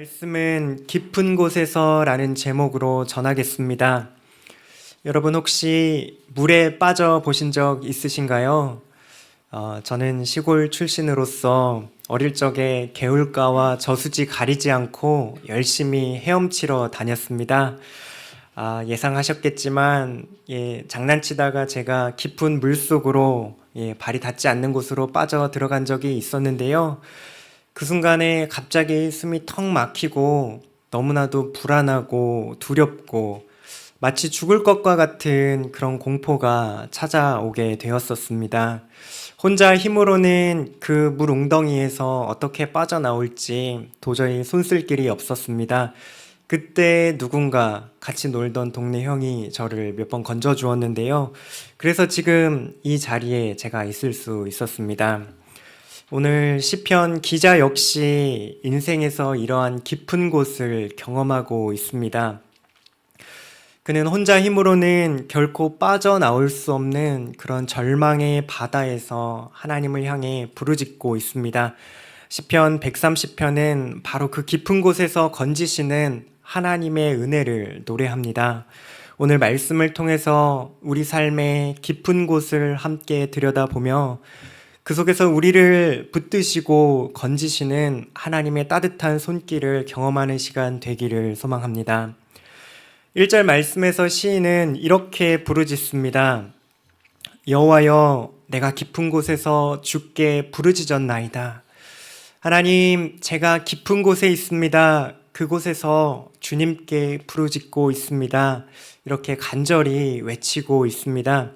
말씀은 깊은 곳에서라는 제목으로 전하겠습니다. 여러분 혹시 물에 빠져 보신 적 있으신가요? 저는 시골 출신으로서 어릴 적에 개울가와 저수지 가리지 않고 열심히 헤엄치러 다녔습니다. 예상하셨겠지만 장난치다가 제가 깊은 물속으로 발이 닿지 않는 곳으로 빠져 들어간 적이 있었는데요. 그 순간에 갑자기 숨이 턱 막히고 너무나도 불안하고 두렵고 마치 죽을 것과 같은 그런 공포가 찾아오게 되었었습니다. 혼자 힘으로는 그 물 웅덩이에서 어떻게 빠져나올지 도저히 손쓸 길이 없었습니다. 그때 누군가 같이 놀던 동네 형이 저를 몇 번 건져 주었는데요. 그래서 지금 이 자리에 제가 있을 수 있었습니다. 오늘 시편 기자 역시 인생에서 이러한 깊은 곳을 경험하고 있습니다. 그는 혼자 힘으로는 결코 빠져나올 수 없는 그런 절망의 바다에서 하나님을 향해 부르짖고 있습니다. 시편 130편은 바로 그 깊은 곳에서 건지시는 하나님의 은혜를 노래합니다. 오늘 말씀을 통해서 우리 삶의 깊은 곳을 함께 들여다보며 그 속에서 우리를 붙드시고 건지시는 하나님의 따뜻한 손길을 경험하는 시간 되기를 소망합니다. 1절 말씀에서 시인은 이렇게 부르짖습니다. 여호와여, 내가 깊은 곳에서 주께 부르짖었나이다. 하나님, 제가 깊은 곳에 있습니다. 그곳에서 주님께 부르짖고 있습니다. 이렇게 간절히 외치고 있습니다.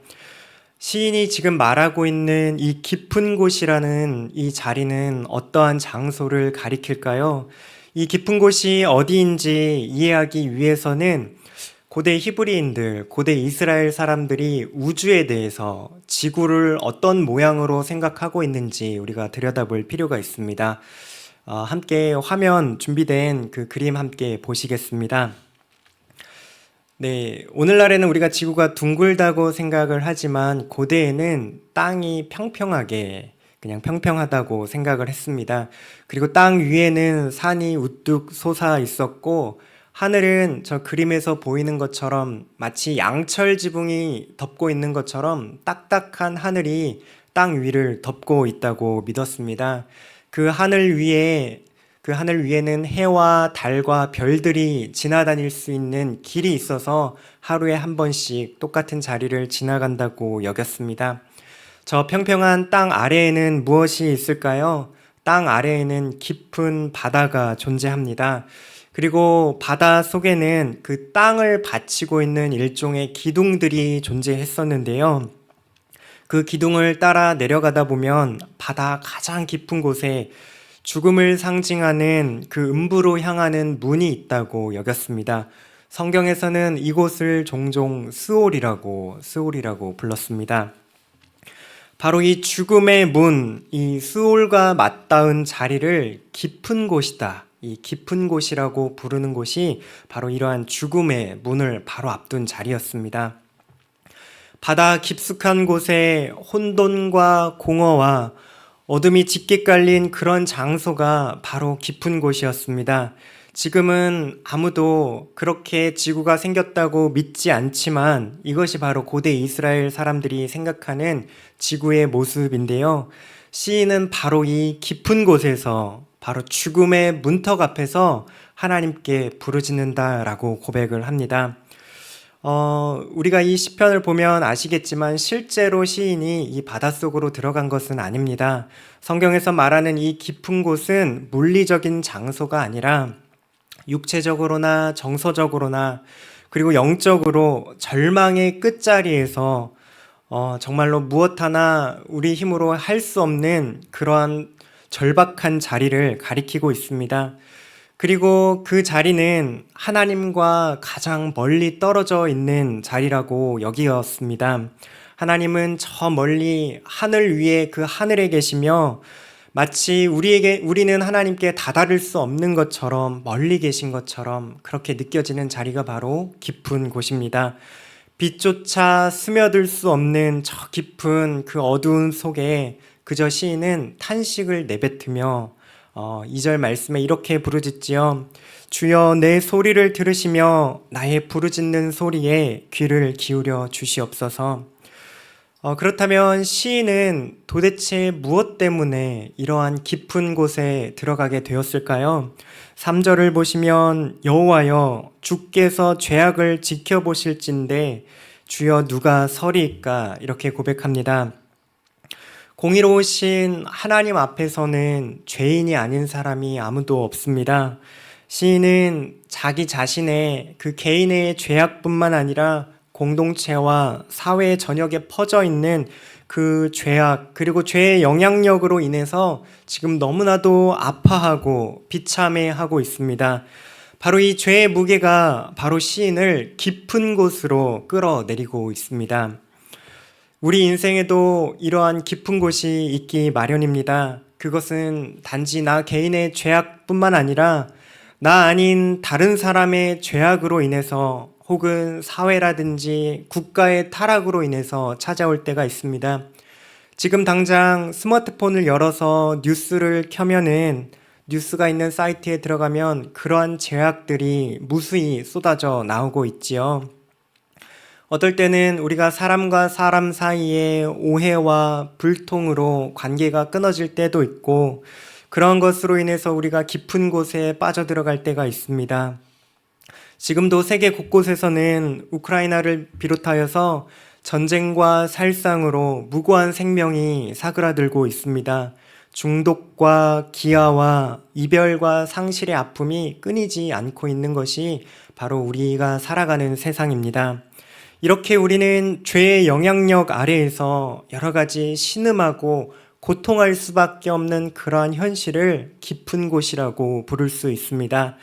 시인이 지금 말하고 있는 이 깊은 곳이라는 이 자리는 어떠한 장소를 가리킬까요? 이 깊은 곳이 어디인지 이해하기 위해서는 고대 히브리인들, 고대 이스라엘 사람들이 우주에 대해서 지구를 어떤 모양으로 생각하고 있는지 우리가 들여다볼 필요가 있습니다. 함께 화면 준비된 그 그림 함께 보시겠습니다. 네, 오늘날에는 우리가 지구가 둥글다고 생각을 하지만 고대에는 땅이 평평하게 그냥 평평하다고 생각을 했습니다. 그리고 땅 위에는 산이 우뚝 솟아 있었고 하늘은 저 그림에서 보이는 것처럼 마치 양철 지붕이 덮고 있는 것처럼 딱딱한 하늘이 땅 위를 덮고 있다고 믿었습니다. 그 하늘 위에는 해와 달과 별들이 지나다닐 수 있는 길이 있어서 하루에 한 번씩 똑같은 자리를 지나간다고 여겼습니다. 저 평평한 땅 아래에는 무엇이 있을까요? 땅 아래에는 깊은 바다가 존재합니다. 그리고 바다 속에는 그 땅을 받치고 있는 일종의 기둥들이 존재했었는데요. 그 기둥을 따라 내려가다 보면 바다 가장 깊은 곳에 죽음을 상징하는 그 음부로 향하는 문이 있다고 여겼습니다. 성경에서는 이곳을 종종 스올이라고 불렀습니다. 바로 이 죽음의 문, 이 스올과 맞닿은 자리를 깊은 곳이다. 이 깊은 곳이라고 부르는 곳이 바로 이러한 죽음의 문을 바로 앞둔 자리였습니다. 바다 깊숙한 곳에 혼돈과 공허와 어둠이 짙게 깔린 그런 장소가 바로 깊은 곳이었습니다. 지금은 아무도 그렇게 지구가 생겼다고 믿지 않지만 이것이 바로 고대 이스라엘 사람들이 생각하는 지구의 모습인데요. 시인은 바로 이 깊은 곳에서 바로 죽음의 문턱 앞에서 하나님께 부르짖는다라고 고백을 합니다. 우리가 이 시편을 보면 아시겠지만 실제로 시인이 이 바닷속으로 들어간 것은 아닙니다. 성경에서 말하는 이 깊은 곳은 물리적인 장소가 아니라 육체적으로나 정서적으로나 그리고 영적으로 절망의 끝자리에서 정말로 무엇 하나 우리 힘으로 할 수 없는 그러한 절박한 자리를 가리키고 있습니다. 그리고 그 자리는 하나님과 가장 멀리 떨어져 있는 자리라고 여기었습니다. 하나님은 저 멀리 하늘 위에 그 하늘에 계시며 마치 우리는 하나님께 다다를 수 없는 것처럼 멀리 계신 것처럼 그렇게 느껴지는 자리가 바로 깊은 곳입니다. 빛조차 스며들 수 없는 저 깊은 그 어두운 속에 그저 시인은 탄식을 내뱉으며 2절 말씀에 이렇게 부르짖지요. 주여 내 소리를 들으시며 나의 부르짖는 소리에 귀를 기울여 주시옵소서. 그렇다면 시인은 도대체 무엇 때문에 이러한 깊은 곳에 들어가게 되었을까요? 3절을 보시면 여호와여 주께서 죄악을 지켜보실진데 주여 누가 서리이까 이렇게 고백합니다. 공의로우신 하나님 앞에서는 죄인이 아닌 사람이 아무도 없습니다. 시인은 자기 자신의 그 개인의 죄악뿐만 아니라 공동체와 사회 전역에 퍼져 있는 그 죄악 그리고 죄의 영향력으로 인해서 지금 너무나도 아파하고 비참해하고 있습니다. 바로 이 죄의 무게가 바로 시인을 깊은 곳으로 끌어내리고 있습니다. 우리 인생에도 이러한 깊은 곳이 있기 마련입니다. 그것은 단지 나 개인의 죄악뿐만 아니라 나 아닌 다른 사람의 죄악으로 인해서 혹은 사회라든지 국가의 타락으로 인해서 찾아올 때가 있습니다. 지금 당장 스마트폰을 열어서 뉴스를 켜면은 뉴스가 있는 사이트에 들어가면 그러한 죄악들이 무수히 쏟아져 나오고 있지요. 어떨 때는 우리가 사람과 사람 사이에 오해와 불통으로 관계가 끊어질 때도 있고 그런 것으로 인해서 우리가 깊은 곳에 빠져들어갈 때가 있습니다. 지금도 세계 곳곳에서는 우크라이나를 비롯하여서 전쟁과 살상으로 무고한 생명이 사그라들고 있습니다. 중독과 기아와 이별과 상실의 아픔이 끊이지 않고 있는 것이 바로 우리가 살아가는 세상입니다. 이렇게 우리는 죄의 영향력 아래에서 여러 가지 신음하고 고통할 수밖에 없는 그러한 현실을 깊은 곳이라고 부를 수 있습니다.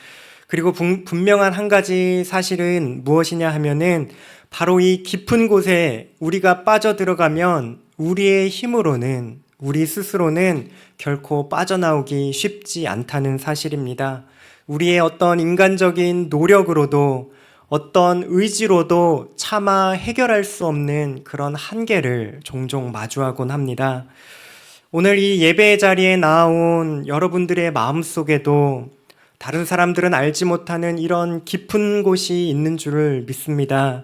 그리고 분명한 한 가지 사실은 무엇이냐 하면은 바로 이 깊은 곳에 우리가 빠져들어가면 우리의 힘으로는 우리 스스로는 결코 빠져나오기 쉽지 않다는 사실입니다. 우리의 어떤 인간적인 노력으로도 어떤 의지로도 차마 해결할 수 없는 그런 한계를 종종 마주하곤 합니다. 오늘 이 예배의 자리에 나온 여러분들의 마음속에도 다른 사람들은 알지 못하는 이런 깊은 곳이 있는 줄을 믿습니다.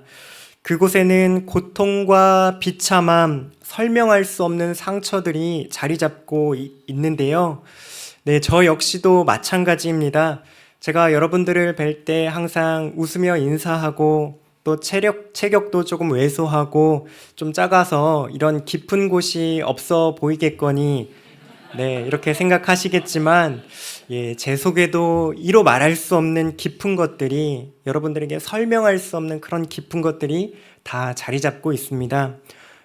그곳에는 고통과 비참함, 설명할 수 없는 상처들이 자리 잡고 있는데요. 네, 저 역시도 마찬가지입니다. 제가 여러분들을 뵐 때 항상 웃으며 인사하고 또 체격도 조금 왜소하고 좀 작아서 이런 깊은 곳이 없어 보이겠거니 네, 이렇게 생각하시겠지만 제 속에도 이로 말할 수 없는 깊은 것들이 여러분들에게 설명할 수 없는 그런 깊은 것들이 다 자리 잡고 있습니다.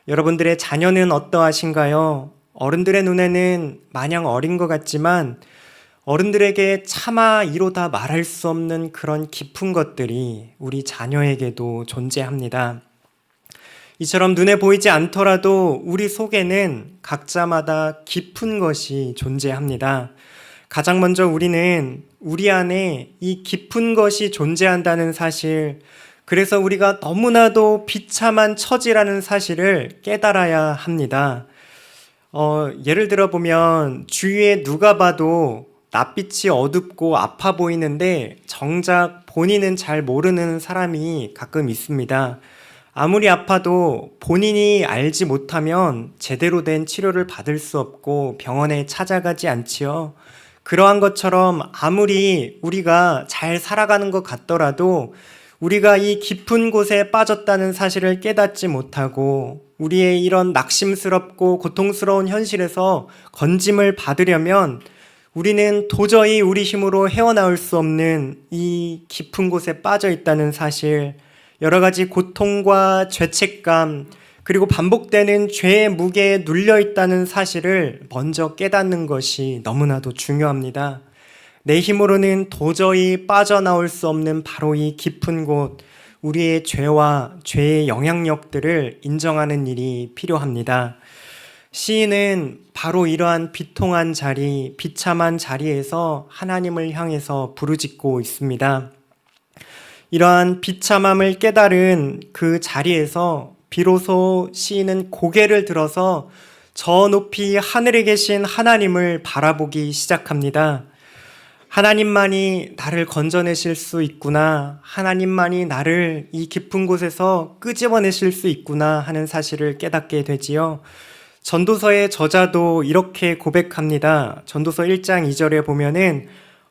여러분들의 자녀는 어떠하신가요? 어른들의 눈에는 마냥 어린 것 같지만 어른들에게 차마 이로 다 말할 수 없는 그런 깊은 것들이 우리 자녀에게도 존재합니다. 이처럼 눈에 보이지 않더라도 우리 속에는 각자마다 깊은 것이 존재합니다. 가장 먼저 우리는 우리 안에 이 깊은 것이 존재한다는 사실, 그래서 우리가 너무나도 비참한 처지라는 사실을 깨달아야 합니다. 예를 들어 보면 주위에 누가 봐도 낯빛이 어둡고 아파 보이는데 정작 본인은 잘 모르는 사람이 가끔 있습니다. 아무리 아파도 본인이 알지 못하면 제대로 된 치료를 받을 수 없고 병원에 찾아가지 않지요. 그러한 것처럼 아무리 우리가 잘 살아가는 것 같더라도 우리가 이 깊은 곳에 빠졌다는 사실을 깨닫지 못하고 우리의 이런 낙심스럽고 고통스러운 현실에서 건짐을 받으려면 우리는 도저히 우리 힘으로 헤어나올 수 없는 이 깊은 곳에 빠져 있다는 사실, 여러 가지 고통과 죄책감, 그리고 반복되는 죄의 무게에 눌려 있다는 사실을 먼저 깨닫는 것이 너무나도 중요합니다. 내 힘으로는 도저히 빠져나올 수 없는 바로 이 깊은 곳, 우리의 죄와 죄의 영향력들을 인정하는 일이 필요합니다. 시인은 바로 이러한 비통한 자리, 비참한 자리에서 하나님을 향해서 부르짖고 있습니다. 이러한 비참함을 깨달은 그 자리에서 비로소 시인은 고개를 들어서 저 높이 하늘에 계신 하나님을 바라보기 시작합니다. 하나님만이 나를 건져내실 수 있구나. 하나님만이 나를 이 깊은 곳에서 끄집어내실 수 있구나 하는 사실을 깨닫게 되지요. 전도서의 저자도 이렇게 고백합니다. 전도서 1장 2절에 보면은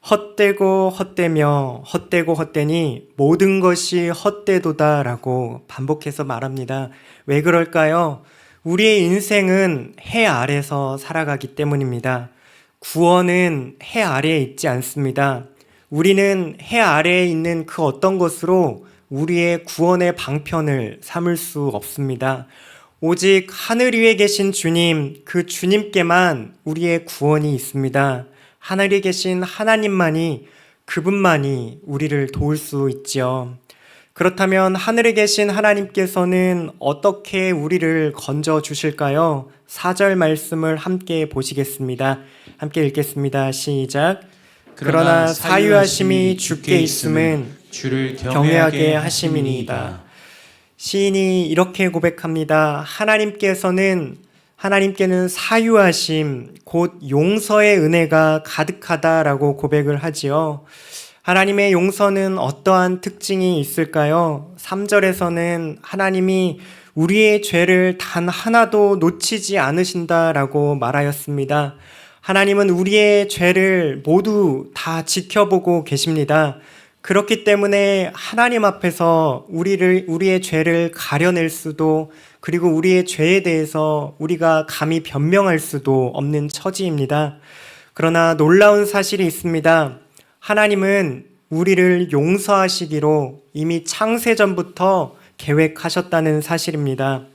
헛되고 헛되며 헛되고 헛되니 모든 것이 헛되도다 라고 반복해서 말합니다. 왜 그럴까요? 우리의 인생은 해 아래서 살아가기 때문입니다. 구원은 해 아래에 있지 않습니다. 우리는 해 아래에 있는 그 어떤 것으로 우리의 구원의 방편을 삼을 수 없습니다. 오직 하늘 위에 계신 주님, 그 주님께만 우리의 구원이 있습니다. 하늘에 계신 하나님만이, 그분만이 우리를 도울 수 있지요. 그렇다면 하늘에 계신 하나님께서는 어떻게 우리를 건져 주실까요? 4절 말씀을 함께 보시겠습니다. 함께 읽겠습니다. 시작. 그러나 사유하심이 주께 있음은 주를 경외하게 하심이니이다. 시인이 이렇게 고백합니다. 하나님께는 사유하심, 곧 용서의 은혜가 가득하다라고 고백을 하지요. 하나님의 용서는 어떠한 특징이 있을까요? 3절에서는 하나님이 우리의 죄를 단 하나도 놓치지 않으신다라고 말하였습니다. 하나님은 우리의 죄를 모두 다 지켜보고 계십니다. 그렇기 때문에 하나님 앞에서 우리의 죄를 가려낼 수도, 그리고 우리의 죄에 대해서 우리가 감히 변명할 수도 없는 처지입니다. 그러나 놀라운 사실이 있습니다. 하나님은 우리를 용서하시기로 이미 창세전부터 계획하셨다는 사실입니다.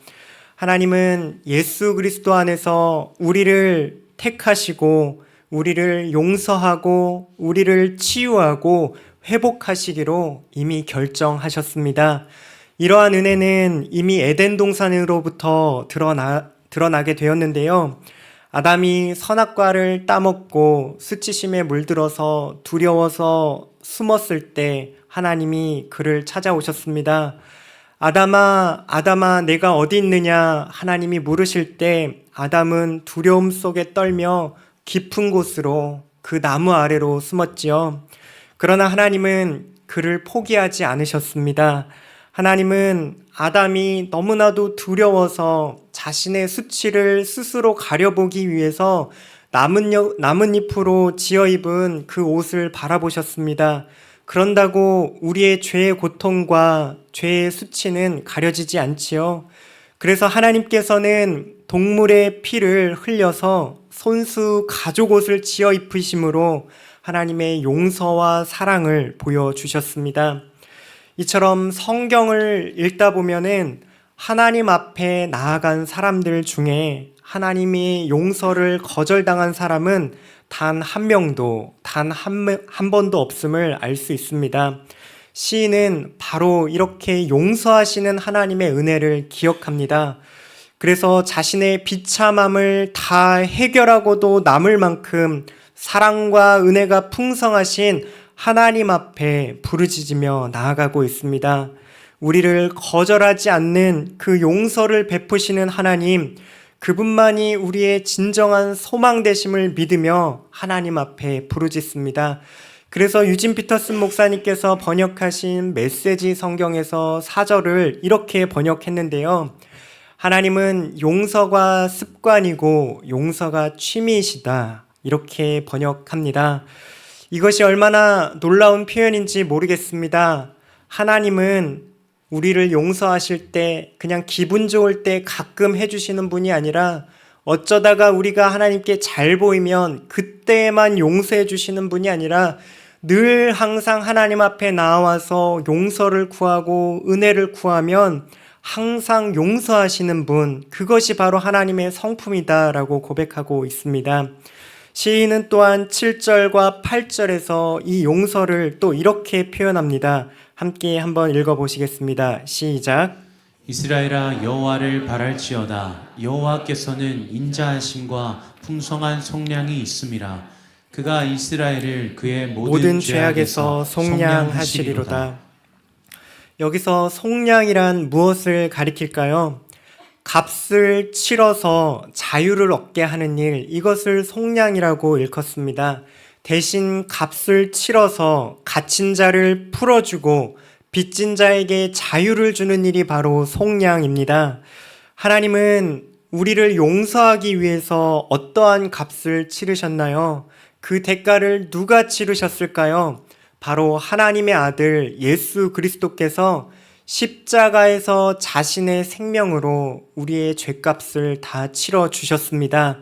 하나님은 예수 그리스도 안에서 우리를 택하시고 우리를 용서하고 우리를 치유하고 회복하시기로 이미 결정하셨습니다. 이러한 은혜는 이미 에덴 동산으로부터 드러나게 되었는데요. 아담이 선악과를 따먹고 수치심에 물들어서 두려워서 숨었을 때 하나님이 그를 찾아오셨습니다. 아담아, 내가 어디 있느냐? 하나님이 물으실 때 아담은 두려움 속에 떨며 깊은 곳으로 그 나무 아래로 숨었지요. 그러나 하나님은 그를 포기하지 않으셨습니다. 하나님은 아담이 너무나도 두려워서 자신의 수치를 스스로 가려보기 위해서 나뭇잎으로 지어 입은 그 옷을 바라보셨습니다. 그런다고 우리의 죄의 고통과 죄의 수치는 가려지지 않지요. 그래서 하나님께서는 동물의 피를 흘려서 손수 가죽 옷을 지어 입으심으로 하나님의 용서와 사랑을 보여주셨습니다. 이처럼 성경을 읽다 보면은 하나님 앞에 나아간 사람들 중에 하나님이 용서를 거절당한 사람은 단 한 명도, 단 한 번도 없음을 알 수 있습니다. 시인은 바로 이렇게 용서하시는 하나님의 은혜를 기억합니다. 그래서 자신의 비참함을 다 해결하고도 남을 만큼 사랑과 은혜가 풍성하신 하나님 앞에 부르짖으며 나아가고 있습니다. 우리를 거절하지 않는 그 용서를 베푸시는 하나님, 그분만이 우리의 진정한 소망 되심을 믿으며 하나님 앞에 부르짖습니다. 그래서 유진 피터슨 목사님께서 번역하신 메시지 성경에서 4절을 이렇게 번역했는데요. 하나님은 용서가 습관이고 용서가 취미이시다. 이렇게 번역합니다. 이것이 얼마나 놀라운 표현인지 모르겠습니다. 하나님은 우리를 용서하실 때 그냥 기분 좋을 때 가끔 해주시는 분이 아니라 어쩌다가 우리가 하나님께 잘 보이면 그때만 용서해 주시는 분이 아니라 늘 항상 하나님 앞에 나와서 용서를 구하고 은혜를 구하면 항상 용서하시는 분, 그것이 바로 하나님의 성품이다라고 고백하고 있습니다. 시인은 또한 7절과 8절에서 이 용서를 또 이렇게 표현합니다. 함께 한번 읽어보시겠습니다. 시작. 이스라엘아 여호와를 바랄지어다. 여호와께서는 인자하심과 풍성한 속량이 있음이라. 그가 이스라엘을 그의 모든 죄악에서 속량하시리로다. 여기서 속량이란 무엇을 가리킬까요? 값을 치러서 자유를 얻게 하는 일, 이것을 속량이라고 일컫습니다. 대신 값을 치러서 갇힌 자를 풀어주고 빚진 자에게 자유를 주는 일이 바로 속량입니다. 하나님은 우리를 용서하기 위해서 어떠한 값을 치르셨나요? 그 대가를 누가 치르셨을까요? 바로 하나님의 아들 예수 그리스도께서 십자가에서 자신의 생명으로 우리의 죄값을 다 치러 주셨습니다.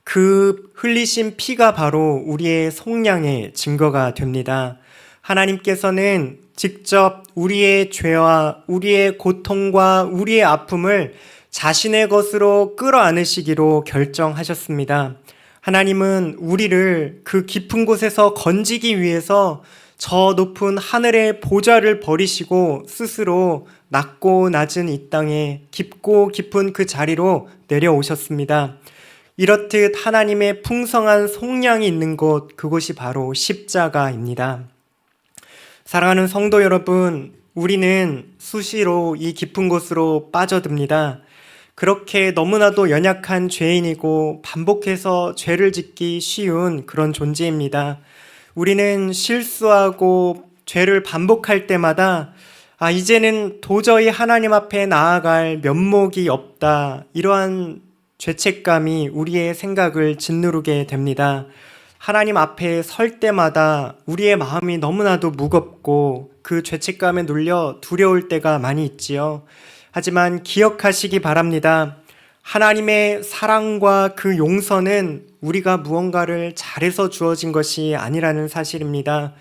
그 흘리신 피가 바로 우리의 속량의 증거가 됩니다. 하나님께서는 직접 우리의 죄와 우리의 고통과 우리의 아픔을 자신의 것으로 끌어안으시기로 결정하셨습니다. 하나님은 우리를 그 깊은 곳에서 건지기 위해서 저 높은 하늘의 보좌를 버리시고 스스로 낮고 낮은 이 땅에 깊고 깊은 그 자리로 내려오셨습니다. 이렇듯 하나님의 풍성한 속량이 있는 곳, 그곳이 바로 십자가입니다. 사랑하는 성도 여러분, 우리는 수시로 이 깊은 곳으로 빠져듭니다. 그렇게 너무나도 연약한 죄인이고 반복해서 죄를 짓기 쉬운 그런 존재입니다. 우리는 실수하고 죄를 반복할 때마다 이제는 도저히 하나님 앞에 나아갈 면목이 없다, 이러한 죄책감이 우리의 생각을 짓누르게 됩니다. 하나님 앞에 설 때마다 우리의 마음이 너무나도 무겁고 그 죄책감에 눌려 두려울 때가 많이 있지요. 하지만 기억하시기 바랍니다. 하나님의 사랑과 그 용서는 우리가 무언가를 잘해서 주어진 것이 아니라는 사실입니다.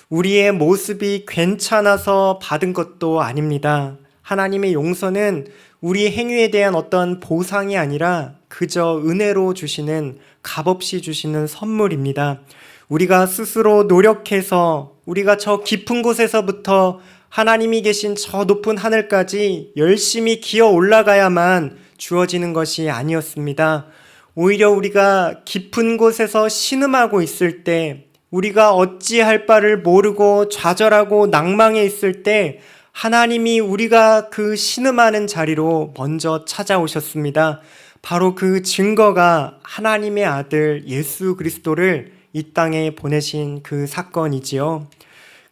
우리의 모습이 괜찮아서 받은 것도 아닙니다. 하나님의 용서는 우리 행위에 대한 어떤 보상이 아니라 그저 은혜로 주시는, 값없이 주시는 선물입니다. 우리가 스스로 노력해서 우리가 저 깊은 곳에서부터 하나님이 계신 저 높은 하늘까지 열심히 기어 올라가야만 주어지는 것이 아니었습니다. 오히려 우리가 깊은 곳에서 신음하고 있을 때, 우리가 어찌할 바를 모르고 좌절하고 낭망해 있을 때 하나님이 우리가 그 신음하는 자리로 먼저 찾아오셨습니다. 바로 그 증거가 하나님의 아들 예수 그리스도를 이 땅에 보내신 그 사건이지요.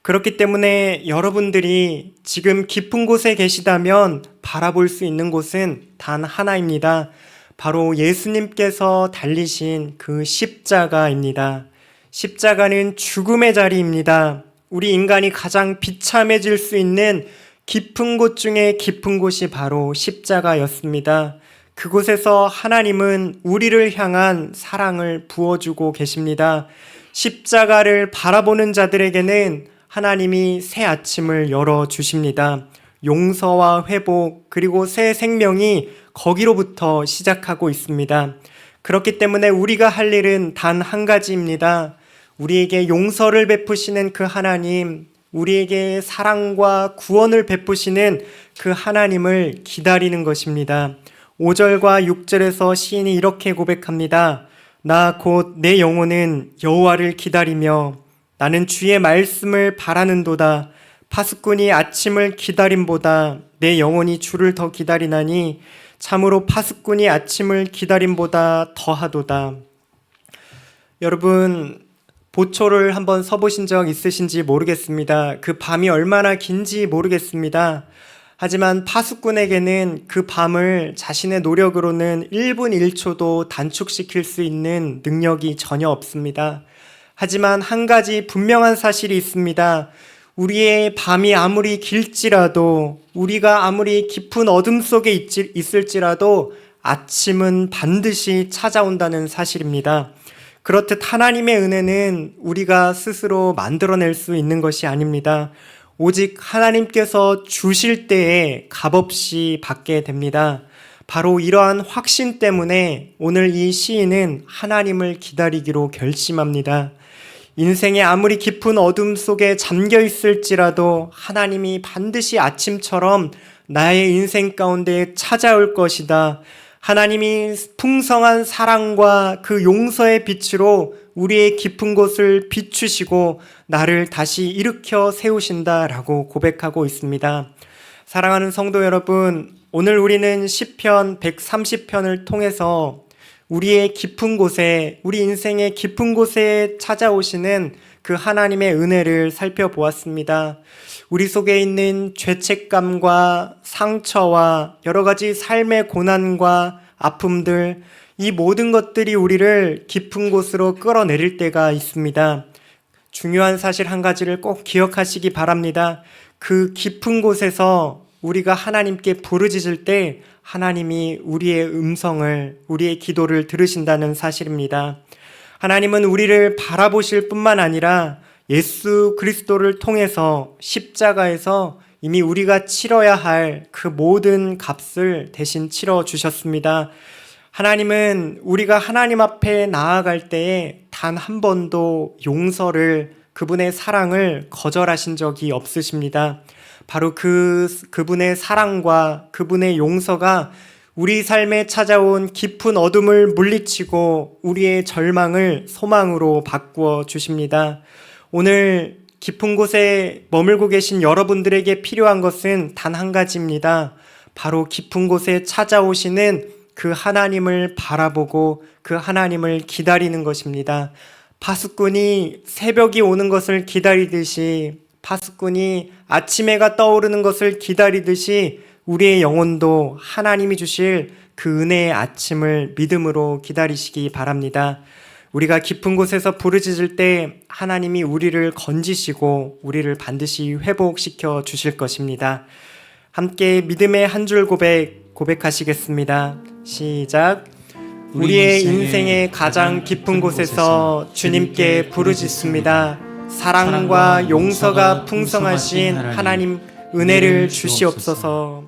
그렇기 때문에 여러분들이 지금 깊은 곳에 계시다면 바라볼 수 있는 곳은 단 하나입니다. 바로 예수님께서 달리신 그 십자가입니다. 십자가는 죽음의 자리입니다. 우리 인간이 가장 비참해질 수 있는 깊은 곳 중에 깊은 곳이 바로 십자가였습니다. 그곳에서 하나님은 우리를 향한 사랑을 부어주고 계십니다. 십자가를 바라보는 자들에게는 하나님이 새 아침을 열어주십니다. 용서와 회복, 그리고 새 생명이 거기로부터 시작하고 있습니다. 그렇기 때문에 우리가 할 일은 단 한 가지입니다. 우리에게 용서를 베푸시는 그 하나님, 우리에게 사랑과 구원을 베푸시는 그 하나님을 기다리는 것입니다. 5절과 6절에서 시인이 이렇게 고백합니다. 나 곧 내 영혼은 여호와를 기다리며 나는 주의 말씀을 바라는도다. 파수꾼이 아침을 기다림보다 내 영혼이 주를 더 기다리나니 참으로 파수꾼이 아침을 기다림보다 더하도다. 여러분, 보초를 한번 서보신 적 있으신지 모르겠습니다. 그 밤이 얼마나 긴지 모르겠습니다. 하지만 파수꾼에게는 그 밤을 자신의 노력으로는 1분 1초도 단축시킬 수 있는 능력이 전혀 없습니다. 하지만 한 가지 분명한 사실이 있습니다. 우리의 밤이 아무리 길지라도, 우리가 아무리 깊은 어둠 속에 있을지라도 아침은 반드시 찾아온다는 사실입니다. 그렇듯 하나님의 은혜는 우리가 스스로 만들어낼 수 있는 것이 아닙니다. 오직 하나님께서 주실 때에 값없이 받게 됩니다. 바로 이러한 확신 때문에 오늘 이 시인은 하나님을 기다리기로 결심합니다. 인생의 아무리 깊은 어둠 속에 잠겨 있을지라도 하나님이 반드시 아침처럼 나의 인생 가운데 찾아올 것이다. 하나님이 풍성한 사랑과 그 용서의 빛으로 우리의 깊은 곳을 비추시고 나를 다시 일으켜 세우신다라고 고백하고 있습니다. 사랑하는 성도 여러분, 오늘 우리는 시편 130편을 통해서 우리의 깊은 곳에, 우리 인생의 깊은 곳에 찾아오시는 그 하나님의 은혜를 살펴보았습니다. 우리 속에 있는 죄책감과 상처와 여러 가지 삶의 고난과 아픔들, 이 모든 것들이 우리를 깊은 곳으로 끌어내릴 때가 있습니다. 중요한 사실 한 가지를 꼭 기억하시기 바랍니다. 그 깊은 곳에서 우리가 하나님께 부르짖을 때 하나님이 우리의 음성을, 우리의 기도를 들으신다는 사실입니다. 하나님은 우리를 바라보실 뿐만 아니라 예수 그리스도를 통해서 십자가에서 이미 우리가 치러야 할 그 모든 값을 대신 치러 주셨습니다. 하나님은 우리가 하나님 앞에 나아갈 때에 단 한 번도 용서를, 그분의 사랑을 거절하신 적이 없으십니다. 바로 그분의 사랑과 그분의 용서가 우리 삶에 찾아온 깊은 어둠을 물리치고 우리의 절망을 소망으로 바꾸어 주십니다. 오늘 깊은 곳에 머물고 계신 여러분들에게 필요한 것은 단 한 가지입니다. 바로 깊은 곳에 찾아오시는 그 하나님을 바라보고 그 하나님을 기다리는 것입니다. 파수꾼이 새벽이 오는 것을 기다리듯이, 파수꾼이 아침 해가 떠오르는 것을 기다리듯이 우리의 영혼도 하나님이 주실 그 은혜의 아침을 믿음으로 기다리시기 바랍니다. 우리가 깊은 곳에서 부르짖을 때 하나님이 우리를 건지시고 우리를 반드시 회복시켜 주실 것입니다. 함께 믿음의 한 줄 고백하시겠습니다. 시작. 우리의 인생의 가장 깊은 곳에서 주님께 부르짖습니다. 사랑과 용서가 풍성하신 하나님 은혜를 주시옵소서.